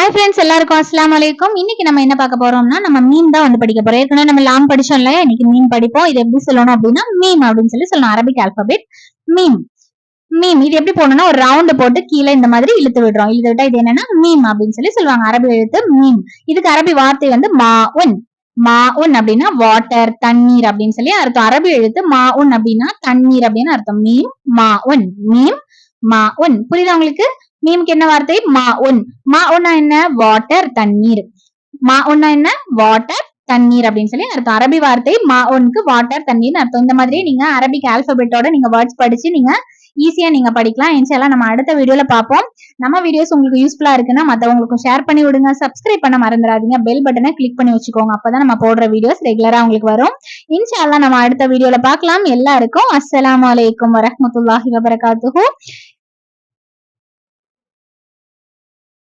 Hi friends, எல்லாருக்கும் அஸ்ஸலாமு அலைக்கும். இன்னைக்கு நம்ம என்ன பார்க்க போறோம்னா, நம்ம மீம் தான் வந்து படிக்க போறோம். ஏற்கனவே நம்ம லாம் படிச்சோம் இல்லையா, இன்னைக்கு மீம் படிப்போம். இது எப்படி சொல்லணும் அப்படின்னா, மீம் அப்படின்னு சொல்லணும். Arabic alphabet meme. மீம் இது எப்படி போடணும்னா, ஒரு ரவுண்ட் போட்டு கீழே இந்த மாதிரி இழுத்து விடுறோம். இழுத்து விட்டா இது என்னன்னா மீம் அப்படின்னு சொல்லுவாங்க. அரபி எழுத்து மீம். இதுக்கு அரபி வார்த்தை வந்து மாஉன். மாஉன் அப்படின்னா வாட்டர், தண்ணீர் அப்படின்னு சொல்லி அர்த்தம். அரபி எழுத்து மாஉன் அப்படின்னா தண்ணீர் அப்படின்னு அர்த்தம். மீம் மாஉன். மீம் மாஉன். புரியுதா உங்களுக்கு? மீமுக்கு என்ன வார்த்தை? மாஉன். மாஉன்னா என்ன? வாட்டர், தண்ணீர். மாஉன்னா என்ன? வாட்டர், தண்ணீர் அப்படின்னு சொல்லி அர்த்தம். அரபி வார்த்தை மாஉனுக்கு வாட்டர், தண்ணீர்னு அர்த்தம். இந்த மாதிரி நீங்க அரபிக் ஆல்பபெட்டோட நீங்க வேர்ட்ஸ் படிச்சு நீங்க ஈஸியா நீங்க படிக்கலாம். இன்ஷால்லா நம்ம அடுத்த வீடியோல பார்ப்போம். நம்ம வீடியோஸ் உங்களுக்கு யூஸ்ஃபுல்லா இருக்குன்னா மத்தவங்களுக்கும் ஷேர் பண்ணி விடுங்க. சப்ஸ்கிரைப் பண்ண மறந்துடாதீங்க. பெல் பட்டனை கிளிக் பண்ணி வச்சுக்கோங்க. அப்பதான் நம்ம போடுற வீடியோஸ் ரெகுலரா உங்களுக்கு வரும். இன்ஷால்லா நம்ம அடுத்த வீடியோல பார்க்கலாம். எல்லாருக்கும் அஸ்ஸலாமு அலைக்கும் வரஹ்மத்துல்லாஹி வபரகாத்துஹு.